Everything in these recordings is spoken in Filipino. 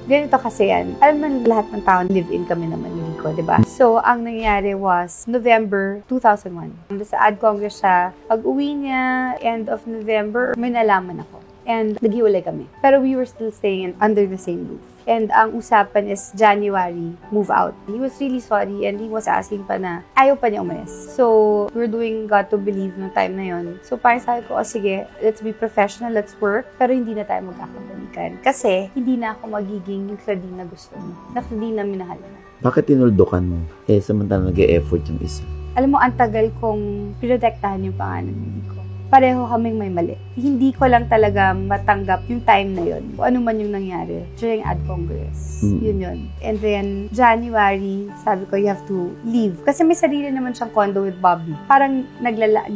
ganito kasi yan. Alam mo, lahat ng tao, live-in kami naman ni Rico, di ba? So, ang nangyari was November 2001. Sa Ad Congress siya, pag-uwi niya, end of November, may nalaman ako. And naghiwalay kami. Pero we were still staying under the same roof. And ang usapan is January, move out. He was really sorry and he was asking pa na ayaw pa niya umalis. So, we're doing Got to Believe no time na yon. So, parang sabi ko, sige, let's be professional, let's work. Pero hindi na tayo magkakabalikan. Kasi, hindi na ako magiging yung Claudine na gusto mo. Na Claudine na minahal mo. Bakit tinuldukan mo? Samantala nag-e-effort yung isa. Alam mo, ang tagal kong pinotektahan yung pangalan ni Rico. Pareho kaming may mali. Hindi ko lang talaga matanggap yung time na yun. Kung ano man yung nangyari during Ad Congress. Yun yun. And then, January, sabi ko, you have to leave. Kasi may sarili naman siyang condo with Bobby. Parang naglalag.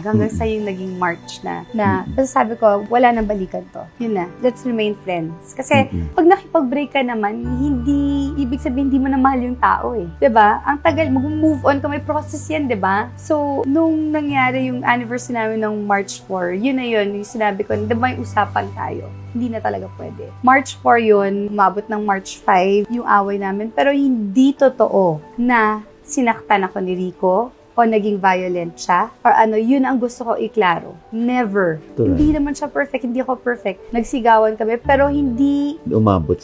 Hanggang sa yung naging March na. Kasi sabi ko, wala nang balikan to. Yun na. Let's remain friends. Kasi, pag nakipag-break ka naman, hindi, ibig sabihin, hindi mo na mahal yung tao eh. 'Di ba? Ang tagal, mag-move on ka, may process yan, 'di ba? So, nung nangyari yung anniversary namin ng March 4, yun na yun, yung sinabi ko, may usapan tayo. Hindi na talaga pwede. March 4 yun, umabot ng March 5, yung away namin. Pero hindi totoo na sinaktan ako ni Rico o naging violent siya, or ano, yun ang gusto ko iklaro. Never. Tuloy. Hindi naman siya perfect, hindi ako perfect. Nagsigawan kami, pero hindi umabot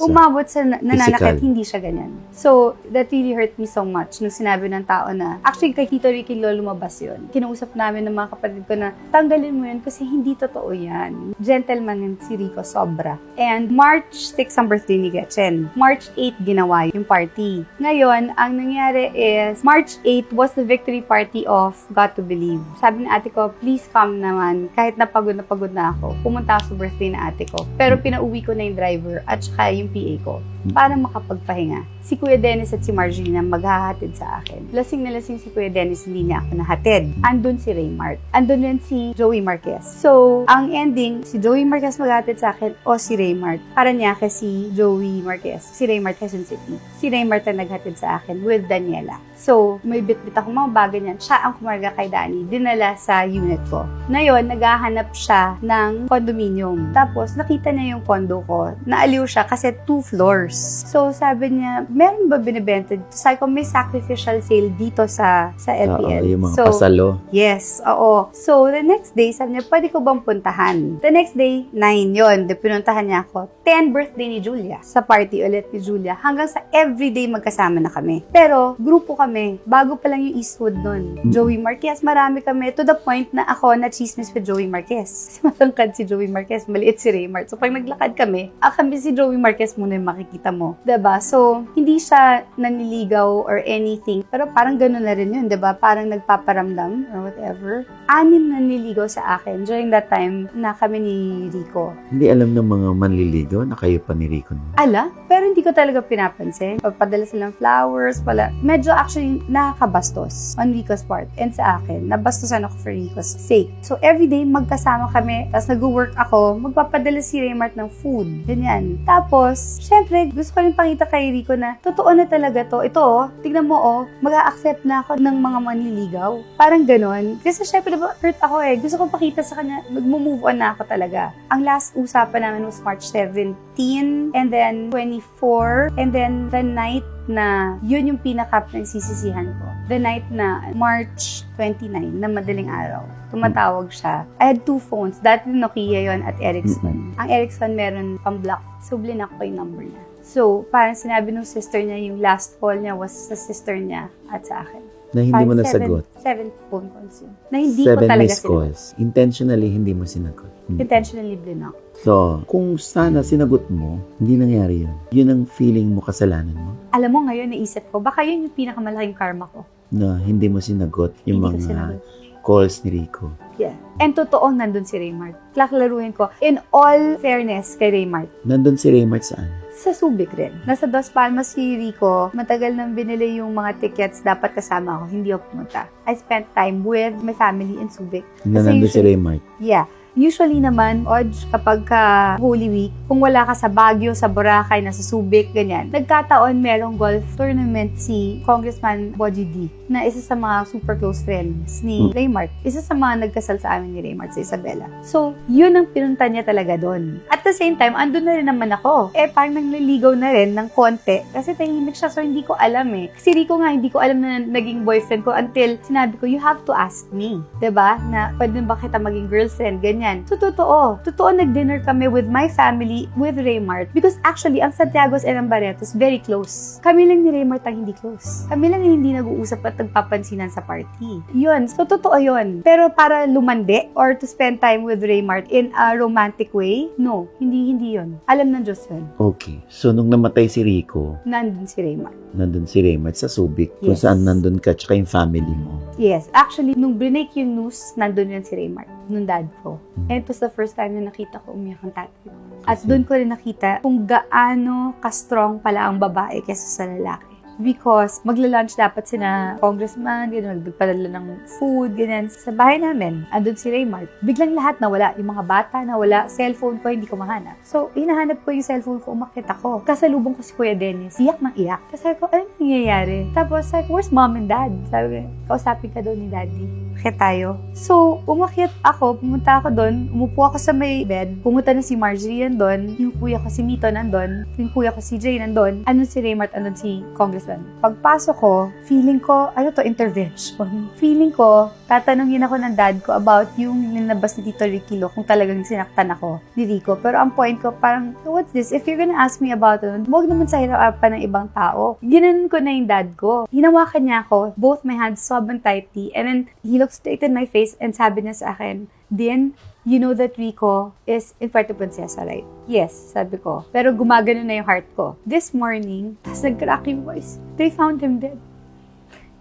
sa nananakit, hindi siya ganyan. So, that really hurt me so much nung sinabi ng tao na, actually, kay Tito Ricky Lo lumabas yun. Kinausap namin ng mga kapatid ko na, tanggalin mo yun kasi hindi totoo yan. Gentleman yung si Rico, sobra. And March 6 ang birthday ni Gretchen. March 8 ginawa yung party. Ngayon, ang nangyari is, March 8 was the victory party of Got to Believe. Sabi ni ate ko, please come naman. Kahit napagod na ako, pumunta ako sa birthday na ate ko. Pero pinauwi ko na yung driver at saka yung PA ko para makapagpahinga. Si Kuya Dennis at si Marjorie na maghahatid sa akin. Lasing na lasing si Kuya Dennis, hindi niya ako nahatid. Andun si Raymart. Andun din si Joey Marquez. So, ang ending, si Joey Marquez maghahatid sa akin o si Raymart. Para niya kasi Joey Marquez. Si Raymart Quezon City. Si Raymart ang naghatid sa akin with Daniela. So, may bit-bit akong mga bagay niyan. Siya ang kumarga kay Danny. Dinala sa unit ko. Ngayon, naghahanap siya ng condominium. Tapos, nakita niya yung condo ko. Naaliw siya kasi 2 floors. So, sabi niya, meron ba binibenta? Sabi ko, may sacrificial sale dito sa LPL. Yung mga pasalo. Yes, oo. So, the next day, sabi niya, pwede ko bang puntahan? The next day, 9 yun. Pinuntahan niya ako. 10 birthday ni Julia. Sa party ulit ni Julia. Hanggang sa everyday magkasama na kami. Pero, grupo kami. Bago pa lang yung Eastwood nun. Joey Marquez, marami kami. To the point na ako na-chismis with Joey Marquez. Matangkad si Joey Marquez, maliit si Raymart. So, pag naglakad kami, kami si Joey Marquez muna yung makikita mo. Diba? So, hindi siya naniligaw or anything. Pero parang gano'n na rin yun, diba? Parang nagpaparamdam or whatever. 6 naniligaw sa akin during that time na kami ni Rico. Hindi alam ng mga manliligaw na kayo pa ni Rico. Ala? Pero hindi ko talaga pinapansin. Pagpadala silang flowers, pala. Medyo actually nakakabastos on Rico's part. And sa akin, nabastosan ako for Rico's sake. So, everyday magkasama kami. Tapos nag-work ako. Magpapadala si Raymart ng food. Ganyan. Tapos, syempre, gusto ko rin pakita kay Rico na totoo na talaga to. Ito, tignan mo, mag-a-accept na ako ng mga manliligaw. Parang ganon. Kasi syempre, diba, hurt ako eh. Gusto ko pakita sa kanya, mag-move on na ako talaga. Ang last usapan namin was March 17, and then 24, and then the night na yun yung pinaka-nagsisisihan ko. The night na March 29, na madaling araw. Tumatawag siya. I had 2 phones. Dati Nokia yon at Ericsson. Ang Ericsson meron pang-block. So, blinak ko yung number niya. So, parang sinabi nung sister niya, yung last call niya was sa sister niya at sa akin. Na hindi mo nasagot? 7 phone calls yun. Na hindi ko talaga missed calls. Intentionally, hindi mo sinagot. Intentionally blinak. So, kung sana sinagot mo, hindi nangyari yun. Yun ang feeling mo, kasalanan mo. Alam mo ngayon, naisip ko, baka yun yung pinakamalaking karma ko. Na hindi mo sinagot yung mga calls ni Rico. Yeah. And totoo, nandun si Raymart. Klaklaruhin ko. In all fairness kay Raymart. Nandun si Raymart saan? Sa Subic rin. Nasa Dos Palmas si Rico. Matagal nang binili yung mga tickets. Dapat kasama ako. Hindi ako pumunta. I spent time with my family in Subic. Nandun si Raymart? Yeah. Usually naman, Odge, kapag ka Holy Week, kung wala ka sa Baguio, sa Boracay, nasa Subic, ganyan, nagkataon merong golf tournament si Congressman Boji D, na isa sa mga super close friends ni Raymart. Isa sa mga nagkasal sa amin ni Raymart, sa Isabela. So, yun ang pinunta niya talaga doon. At the same time, andun na rin naman ako. Parang nangliligaw na rin ng konti. Kasi tahimik siya, so hindi ko alam Kasi Rico nga, hindi ko alam na naging boyfriend ko until sinabi ko, you have to ask me. 'Di ba? Na pwede ba kita maging girlfriend, ganyan. So, totoo. Totoo, nag-dinner kami with my family, with Raymart. Because actually, ang Santiago's and ang Barretos, very close. Kami lang ni Raymart ang hindi close. Kami lang yung hindi nag-uusap at nagpapansinan sa party. Yun. So, totoo yun. Pero para lumande or to spend time with Raymart in a romantic way, no. Hindi yun. Alam ng Diyos yun. Okay. So, nung namatay si Rico, Nandun si Raymart. nandun si Raymart sa Subic, kung Yes. saan nandun ka, tsaka yung family mo. Yes. Actually, nung break yung news, nandun yun si Raymart. Nung dad ko. And it was the first time na nakita ko umiyak ang tatay ko. At doon ko rin nakita kung gaano ka-strong pala ang babae kaysa sa lalaki. Because magla-lunch dapat sina congressman, gano'n, nagpadala ng food, ganyan. Sa bahay namin, andun si Raymart. Biglang lahat nawala. Yung mga bata nawala. Cellphone ko, hindi ko mahanap. So, hinahanap ko yung cellphone ko, umakit ako. Kasalubong ko si Kuya Dennis. Iyak ng iyak. Kasi sabi ko, ano nangyayari? Tapos, sabi ko, where's mom and dad? Sabi ko, kausapin ka daw ni daddy. Umakyat tayo. So, umakyat ako, pumunta ako doon, umupo ako sa may bed, pumunta na si Marjorie nandun, yung kuya ko si Mito nandun, yung kuya ko si Jay nandun, andun si Raymart, andun si Congressman. Pagpasok ko, feeling ko, intervention. Feeling ko, tatanungin ako ng dad ko about yung ninabas ni Tito Ricky Lo, kung talagang sinaktan ako ni Rico. Pero ang point ko, parang, what's this? If you're gonna ask me about it, huwag naman sa hirapan ng ibang tao. Ginanon ko na yung dad ko. Hinawakan niya ako, both my hands sobrang tightly, and then he looked straight in my face and sabi niya sa akin, Din, you know that Rico is in Puerto Princesa, right? Yes, sabi ko. Pero gumagano na yung heart ko. This morning, tas nag-crack yung voice. They found him dead.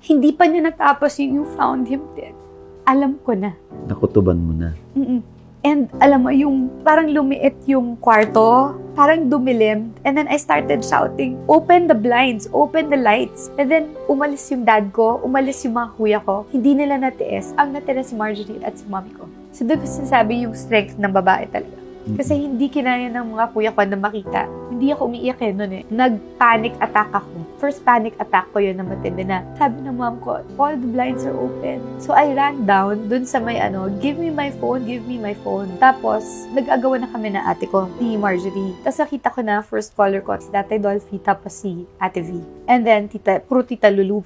Hindi pa niya natapos yung found him dead. Alam ko na. Nakutuban mo na. And alam mo, yung parang lumiit yung kwarto, parang dumilim. And then I started shouting, open the blinds, open the lights. And then umalis yung dad ko, umalis yung mga kuya ko. Hindi nila natiis. Ang natira si Marjorie at si mommy ko. So doon ko sinasabi yung strength ng babae talaga. Kasi hindi kinaya ng mga kuya ko na makita. Hindi ako umiiyak noon Nag-panic attack ako. First panic attack ko yun na matindi na. Sabi ng mom ko, all the blinds are open. So I ran down dun sa may give me my phone, give me my phone. Tapos, nag-agawan na kami na ate ko, ni Marjorie. Tapos nakita ko na first caller ko, si Tatay Dolphy, tapos si Ate V. And then, puro Tita Lulu,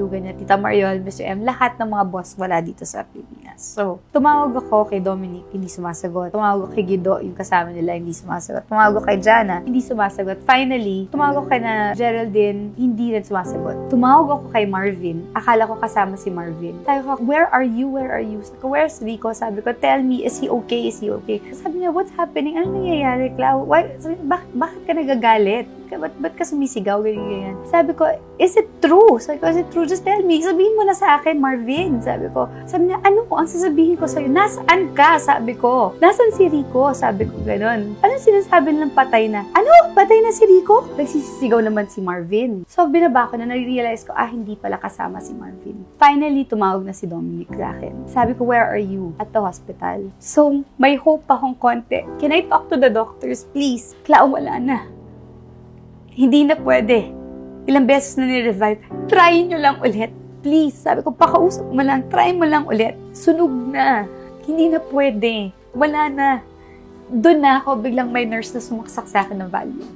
ganyan, Tita Mariol, Mr. M, lahat ng mga boss wala dito sa Pilipinas. So, tumawag ako kay Dominic, hindi sumasagot. Tumawag ako kay Guido, yung kasama nila, hindi sumasagot. Tumawag ako kay Jana, hindi sumasagot. Finally, tumawag ako kay na Geraldine, hindi rin sumasagot. Tumawag ako kay Marvin, akala ko kasama si Marvin. Sabi ko, where are you? Where are you? Sabi ko, where's Rico? Sabi ko, tell me, is he okay? Is he okay? Sabi niya, what's happening? Ano nangyayari, Clau? Why? Sabi, bakit ka nagagalit? Ba't ka sumisigaw? Ganyan. Sabi ko, is it true? Sabi ko, is it true? Just tell me. Sabihin mo na sa akin, Marvin. Sabi ko. Sabi niya, ano ang sasabihin ko sa'yo? Nasaan ka? Sabi ko. Nasaan si Rico? Sabi ko, ganon. Ano sinasabi ng patay na? Ano? Patay na si Rico? Nagsisigaw naman si Marvin. So, binaba ko na nare-realize ko, hindi pala kasama si Marvin. Finally, tumawag na si Dominic sa akin. Sabi ko, where are you? At the hospital. So, may hope akong konti. Can I talk to the doctors, please? Clau, wala na. Hindi na pwede. Ilang beses na ni-revive. Try nyo lang ulit. Please. Sabi ko, pakausap mo lang. Try mo lang ulit. Sunog na. Hindi na pwede. Wala na. Doon na ako, biglang may nurse na sumaksak sa akin ng Valium.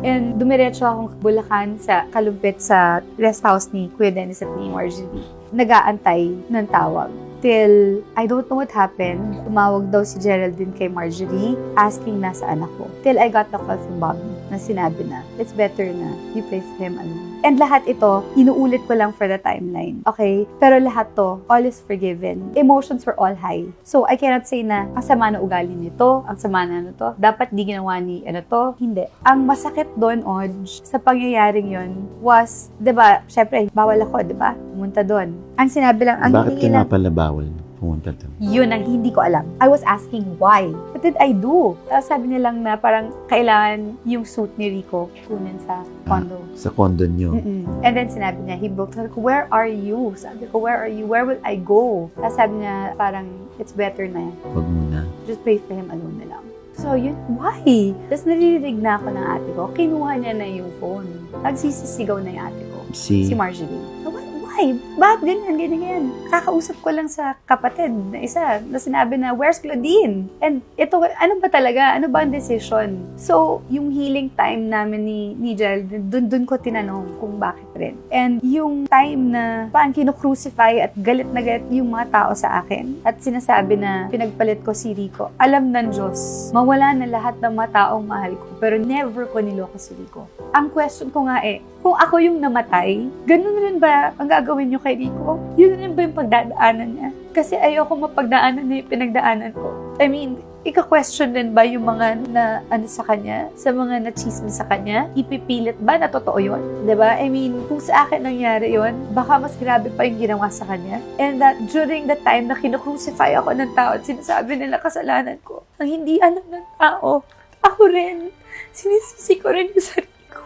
And dumiretso akong Bulacan sa Kalumpit sa rest house ni Kuya Dennis at ni Marjorie. Nag-aantay ng tawag. Till, I don't know what happened. Tumawag daw si Geraldine kay Marjorie, asking nasaan ako. Till I got the call from Bobby na sinabi na, it's better na you play for him alone. And lahat ito, inuulit ko lang for the timeline. Okay? Pero lahat to, all is forgiven. Emotions were all high. So, I cannot say na, ang sama na ugali nito, ang sama na to, dapat di ginawa ni to. Hindi. Ang masakit doon, Odge, sa pangyayaring yon was, diba, syempre, bawal ako, diba? Pumunta doon. Ang sinabi lang, ang Bakit ka nga pala bawal? pumunta doon? Yun ang hindi ko alam. I was asking why. What did I do? Sabi niya lang na parang kailangan yung suit ni Rico kunin sa condo. Sa condo niyo? And then sinabi niya, he booked. Sabi ko, where are you? Sabi ko, where are you? Where will I go? Sabi niya, parang, it's better na yan. Huwag muna. Just pray for him alone na lang. So, yun, why? Tapos naririnig na ako ng ate ko. Kinuha niya na yung phone. Nagsisisigaw na yung ate ko. Si Marjorie. So, why? Bakit ganyan? Kakausap ko lang sa kapatid na isa na sinabi na, where's Claudine? And ito, ano ba talaga? Ano ba ang decision? So, yung healing time namin ni Gerald, dun ko tinanong kung bakit rin. And yung time na parang kinukrucify at galit na galit yung mga tao sa akin at sinasabi na pinagpalit ko si Rico, alam ng Diyos, mawala na lahat ng mga taong mahal ko, pero never ko niloko si Rico. Ang question ko nga kung ako yung namatay, ganun rin ba ang gagawin niyo kay Rico? Yun rin ba yung pagdadaanan niya? Kasi ayoko mapagdaanan niya yung pinagdaanan ko. I mean, ika-question din ba yung mga na sa kanya? Sa mga na-chismis sa kanya? Ipipilit ba na totoo yun? Diba? I mean, kung sa akin nangyari yun, baka mas grabe pa yung ginawa sa kanya. And that during the time na kinukrucify ako ng tao at sinasabi nila kasalanan ko, ang hindi alam ng tao, ako rin, sinisisi ko rin yung sarili ko.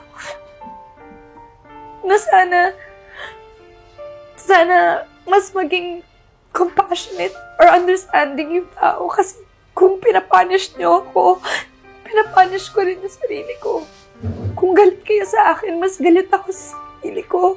Na sana mas maging compassionate or understanding yung tao kasi kung pinapunish niyo ako, pinapunish ko rin yung sarili ko. Kung galit kayo sa akin, mas galit ako sa sarili ko.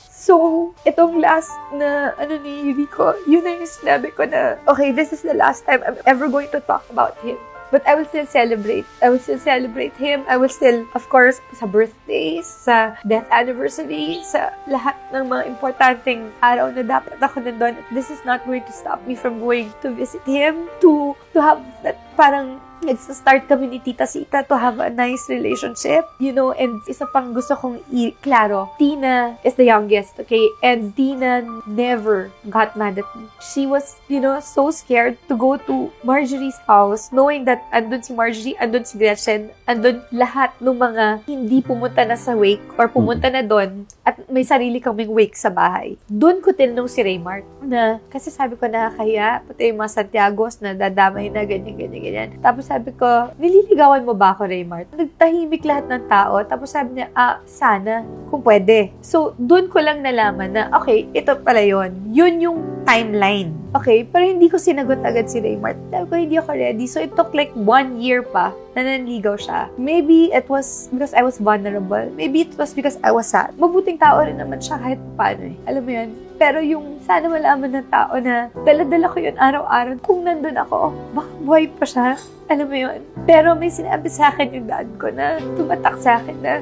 So, itong last na ni Rico, yun na yung sinabi ko na, okay, this is the last time I'm ever going to talk about him. But I will still celebrate. I will still celebrate him. I will still, of course, sa birthdays, sa death anniversary, sa lahat ng mga importanteng araw na dapat ako nandun. This is not going to stop me from going to visit him, to have that parang nagsa-start kami ni Tita Sita to have a nice relationship, and isa pang gusto kong klaro, Tina is the youngest, okay? And Tina never got mad at me. She was, so scared to go to Marjorie's house, knowing that andun si Marjorie, andun si Gretchen, andun lahat ng mga hindi pumunta na sa wake or pumunta na doon at may sarili kaming wake sa bahay. Doon ko tinanong si Raymart na, kasi sabi ko nakakahiya, pati yung mga Santiagos na dadamay na ganyan. Tapos sabi ko, nililigawan mo ba ako, Raymart? Nagtahimik lahat ng tao. Tapos sabi niya, sana, kung pwede. So, doon ko lang nalaman na, okay, ito pala yun. Yun yung timeline. Okay, pero hindi ko sinagot agad si Raymart. Sabi ko, hindi ako ready. So, it took like 1 year pa na nanligaw siya. Maybe it was because I was vulnerable. Maybe it was because I was sad. Mabuting tao rin naman siya kahit paano Alam mo yun? Pero yung sana malaman ng tao na dala-dala ko yun araw-araw. Kung nandun ako, baka buhay pa siya. Alam mo yun? Pero may sinabi sa akin yung dad ko na tumatak sa akin na,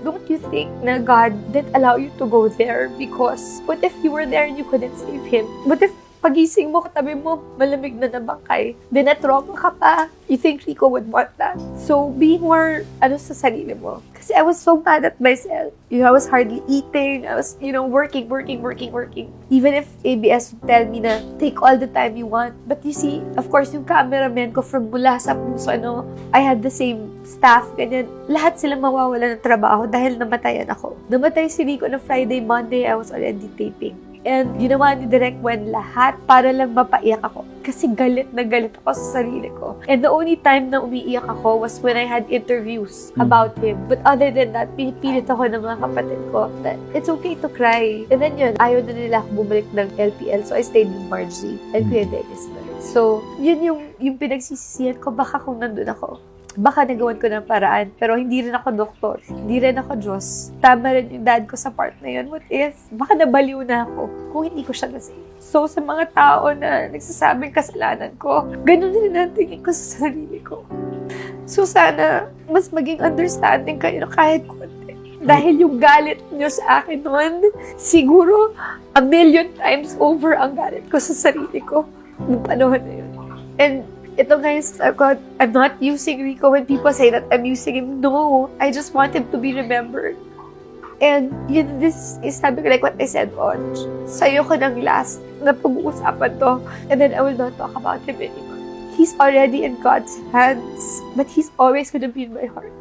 don't you think na God didn't allow you to go there because what if you were there and you couldn't save him? What if pagising mo, katabi mo, malamig na bangkay. Then na-trauma ka pa. You think Rico would want that? So, be more, sa sarili mo. Kasi I was so mad at myself. I was hardly eating. I was, working. Even if ABS would tell me na, take all the time you want. But you see, of course, yung cameraman ko from mula sa puso, I had the same staff, ganyan. Lahat sila mawawala ng trabaho dahil namatayan ako. Namatay si Rico na Friday, Monday, I was already taping. And ginawa ni Direk Wen lahat para lang mapaiyak ako. Kasi galit na galit ako sa sarili ko. And the only time na umiiyak ako was when I had interviews about him. But other than that, pinipilit ako ng mga kapatid ko that it's okay to cry. And then yun, ayaw na nila ako bumalik ng LPL. So I stayed with Margie and Kuya Dennis na. So, yun yung pinagsisisihan ko. Baka kung nandun ako, baka nagawan ko ng paraan. Pero hindi rin ako doktor. Hindi rin ako Diyos. Tama rin yung dad ko sa part na yun. What if? Baka nabaliw na ako kung hindi ko siya nasave. So, sa mga tao na nagsasabing kasalanan ko, ganun din ang tingin ko sa sarili ko. So, sana mas maging understanding kayo kahit konti. Dahil yung galit nyo sa akin noon, siguro 1,000,000 times over ang galit ko sa sarili ko noong panahon na yun. And ito guys, I'm not using Rico when people say that I'm using him. No, I just want him to be remembered. And this is sabi ko like what I said on. Sa'yo ko ng last na pag-uusapan to. And then I will not talk about him anymore. He's already in God's hands. But he's always gonna be in my heart.